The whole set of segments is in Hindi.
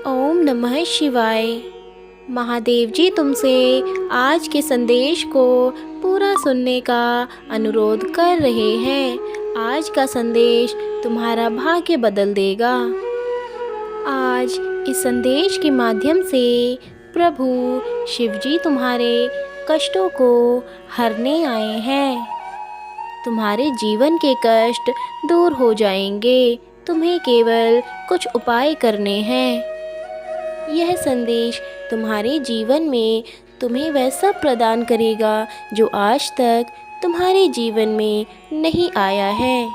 ओम नमः शिवाय। महादेव जी तुमसे आज के संदेश को पूरा सुनने का अनुरोध कर रहे हैं। आज का संदेश तुम्हारा भाग्य बदल देगा। आज इस संदेश के माध्यम से प्रभु शिव जी तुम्हारे कष्टों को हरने आए हैं। तुम्हारे जीवन के कष्ट दूर हो जाएंगे। तुम्हें केवल कुछ उपाय करने हैं। यह संदेश तुम्हारे जीवन में तुम्हें वह सब प्रदान करेगा जो आज तक तुम्हारे जीवन में नहीं आया है।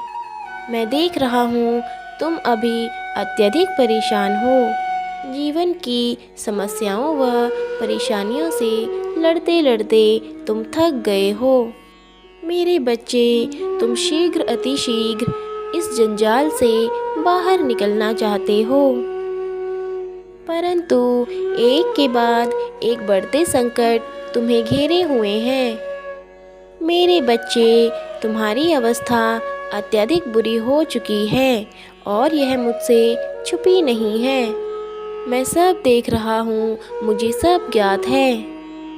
मैं देख रहा हूँ तुम अभी अत्यधिक परेशान हो। जीवन की समस्याओं व परेशानियों से लड़ते लड़ते तुम थक गए हो। मेरे बच्चे, तुम शीघ्र अतिशीघ्र इस जंजाल से बाहर निकलना चाहते हो, परंतु एक के बाद एक बढ़ते संकट तुम्हें घेरे हुए हैं। मेरे बच्चे, तुम्हारी अवस्था अत्यधिक बुरी हो चुकी है और यह मुझसे छुपी नहीं है। मैं सब देख रहा हूँ, मुझे सब ज्ञात है।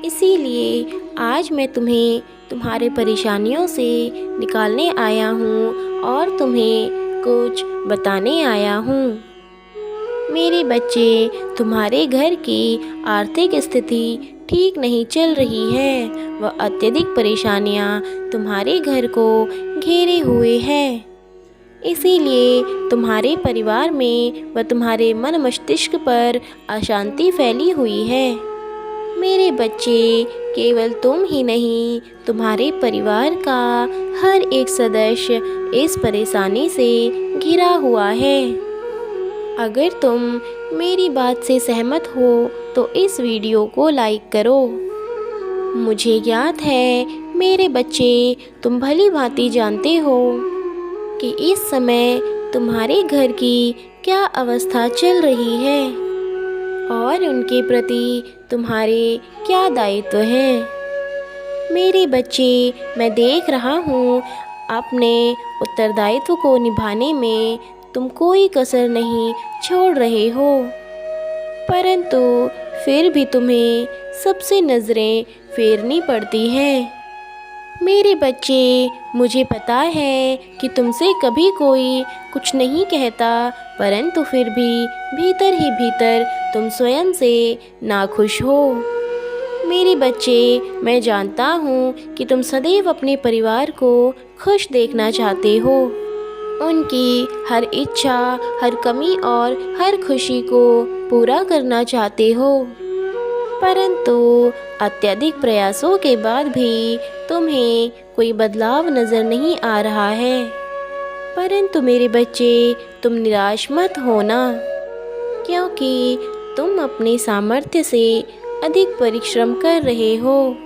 इसीलिए आज मैं तुम्हें तुम्हारे परेशानियों से निकालने आया हूँ और तुम्हें कुछ बताने आया हूँ। मेरे बच्चे, तुम्हारे घर की आर्थिक स्थिति ठीक नहीं चल रही है व अत्यधिक परेशानियां तुम्हारे घर को घेरे हुए हैं। इसीलिए तुम्हारे परिवार में व तुम्हारे मन मस्तिष्क पर अशांति फैली हुई है। मेरे बच्चे, केवल तुम ही नहीं, तुम्हारे परिवार का हर एक सदस्य इस परेशानी से घिरा हुआ है। अगर तुम मेरी बात से सहमत हो तो इस वीडियो को लाइक करो। मुझे ज्ञात है मेरे बच्चे, तुम भली भांति जानते हो कि इस समय तुम्हारे घर की क्या अवस्था चल रही है और उनके प्रति तुम्हारे क्या दायित्व हैं। मेरे बच्चे, मैं देख रहा हूँ अपने उत्तरदायित्व को निभाने में तुम कोई कसर नहीं छोड़ रहे हो, परंतु फिर भी तुम्हें सबसे नज़रें फेरनी पड़ती हैं। मेरे बच्चे, मुझे पता है कि तुमसे कभी कोई कुछ नहीं कहता, परंतु फिर भी भीतर ही भीतर तुम स्वयं से नाखुश हो। मेरे बच्चे, मैं जानता हूँ कि तुम सदैव अपने परिवार को खुश देखना चाहते हो। उनकी हर इच्छा, हर कमी और हर खुशी को पूरा करना चाहते हो, परंतु अत्यधिक प्रयासों के बाद भी तुम्हें कोई बदलाव नज़र नहीं आ रहा है। परंतु मेरे बच्चे, तुम निराश मत होना, क्योंकि तुम अपने सामर्थ्य से अधिक परिश्रम कर रहे हो।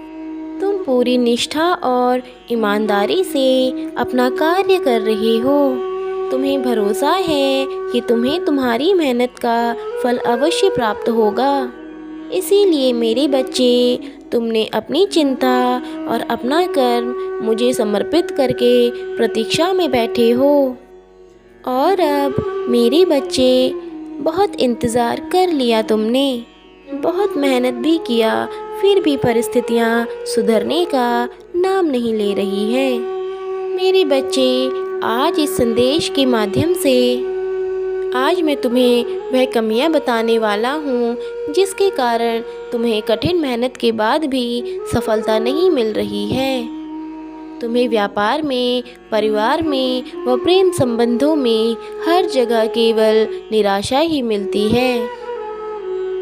तुम पूरी निष्ठा और ईमानदारी से अपना कार्य कर रहे हो। तुम्हें भरोसा है कि तुम्हें तुम्हारी मेहनत का फल अवश्य प्राप्त होगा। इसीलिए मेरे बच्चे, तुमने अपनी चिंता और अपना कर्म मुझे समर्पित करके प्रतीक्षा में बैठे हो। और अब मेरे बच्चे, बहुत इंतज़ार कर लिया तुमने, बहुत मेहनत भी किया, फिर भी परिस्थितियाँ सुधरने का नाम नहीं ले रही हैं। मेरे बच्चे, आज इस संदेश के माध्यम से आज मैं तुम्हें वह कमियां बताने वाला हूँ जिसके कारण तुम्हें कठिन मेहनत के बाद भी सफलता नहीं मिल रही है। तुम्हें व्यापार में, परिवार में व प्रेम संबंधों में हर जगह केवल निराशा ही मिलती है।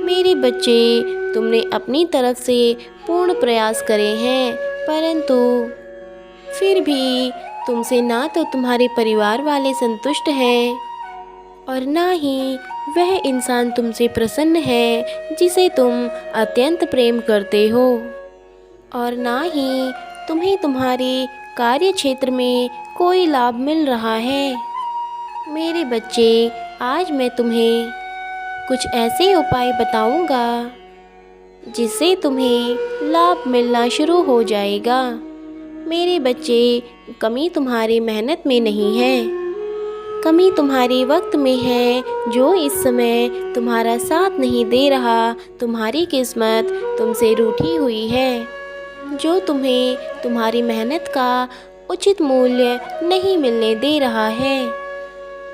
मेरे बच्चे, तुमने अपनी तरफ से पूर्ण प्रयास करे हैं, परंतु फिर भी तुमसे ना तो तुम्हारे परिवार वाले संतुष्ट हैं और ना ही वह इंसान तुमसे प्रसन्न है जिसे तुम अत्यंत प्रेम करते हो, और ना ही तुम्हें तुम्हारे कार्य क्षेत्र में कोई लाभ मिल रहा है। मेरे बच्चे, आज मैं तुम्हें कुछ ऐसे उपाय बताऊंगा जिससे तुम्हें लाभ मिलना शुरू हो जाएगा। मेरे बच्चे, कमी तुम्हारी मेहनत में नहीं है, कमी तुम्हारे वक्त में है जो इस समय तुम्हारा साथ नहीं दे रहा। तुम्हारी किस्मत तुमसे रूठी हुई है, जो तुम्हें तुम्हारी मेहनत का उचित मूल्य नहीं मिलने दे रहा है।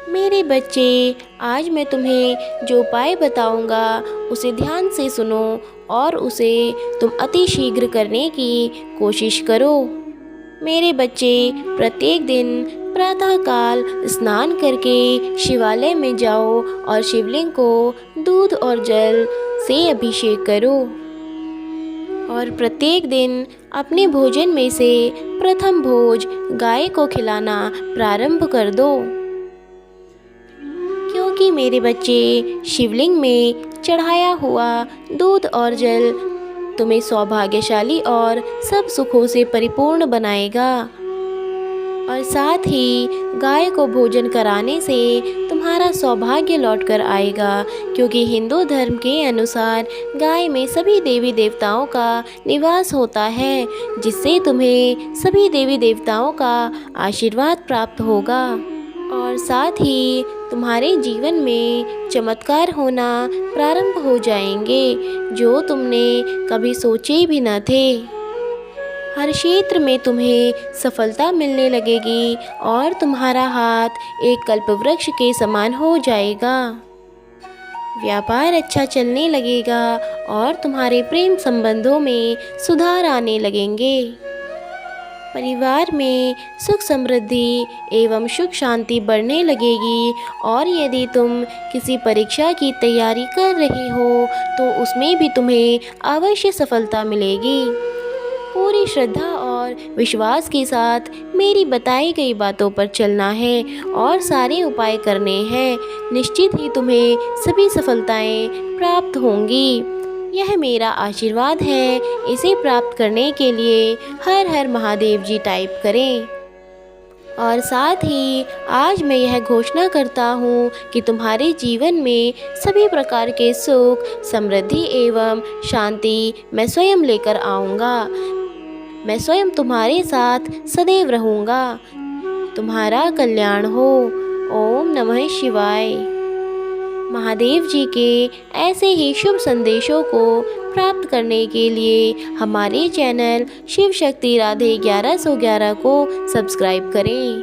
मेरे बच्चे, आज मैं तुम्हें जो उपाय बताऊंगा उसे ध्यान से सुनो और उसे तुम अति शीघ्र करने की कोशिश करो। मेरे बच्चे, प्रत्येक दिन प्रातःकाल स्नान करके शिवालय में जाओ और शिवलिंग को दूध और जल से अभिषेक करो और प्रत्येक दिन अपने भोजन में से प्रथम भोज गाय को खिलाना प्रारंभ कर दो, क्योंकि मेरे बच्चे शिवलिंग में चढ़ाया हुआ दूध और जल तुम्हें सौभाग्यशाली और सब सुखों से परिपूर्ण बनाएगा। और साथ ही गाय को भोजन कराने से तुम्हारा सौभाग्य लौट कर आएगा, क्योंकि हिंदू धर्म के अनुसार गाय में सभी देवी देवताओं का निवास होता है, जिससे तुम्हें सभी देवी देवताओं का आशीर्वाद प्राप्त होगा और साथ ही तुम्हारे जीवन में चमत्कार होना प्रारंभ हो जाएंगे, जो तुमने कभी सोचे भी न थे। हर क्षेत्र में तुम्हें सफलता मिलने लगेगी और तुम्हारा हाथ एक कल्पवृक्ष के समान हो जाएगा। व्यापार अच्छा चलने लगेगा और तुम्हारे प्रेम संबंधों में सुधार आने लगेंगे। परिवार में सुख समृद्धि एवं सुख शांति बढ़ने लगेगी और यदि तुम किसी परीक्षा की तैयारी कर रहे हो तो उसमें भी तुम्हें अवश्य सफलता मिलेगी। पूरी श्रद्धा और विश्वास के साथ मेरी बताई गई बातों पर चलना है और सारे उपाय करने हैं। निश्चित ही तुम्हें सभी सफलताएं प्राप्त होंगी। यह मेरा आशीर्वाद है। इसे प्राप्त करने के लिए हर हर महादेव जी टाइप करें। और साथ ही आज मैं यह घोषणा करता हूँ कि तुम्हारे जीवन में सभी प्रकार के सुख, समृद्धि एवं शांति मैं स्वयं लेकर आऊँगा। मैं स्वयं तुम्हारे साथ सदैव रहूँगा। तुम्हारा कल्याण हो। ओम नमः शिवाय। महादेव जी के ऐसे ही शुभ संदेशों को प्राप्त करने के लिए हमारे चैनल शिव शक्ति राधे 1111 को सब्सक्राइब करें।